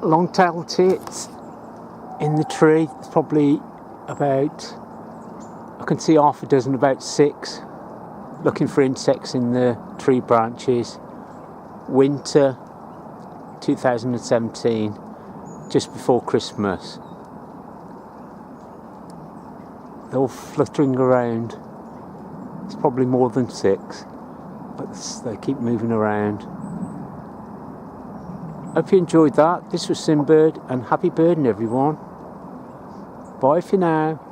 long-tailed-tits in the tree. It's probably about, I can see half a dozen, about 6, looking for insects in the tree branches. Winter 2017, just before Christmas. They're all fluttering around. It's probably more than 6, but they keep moving around. Hope you enjoyed that. This was Sinbird, and happy birding everyone. Bye for now.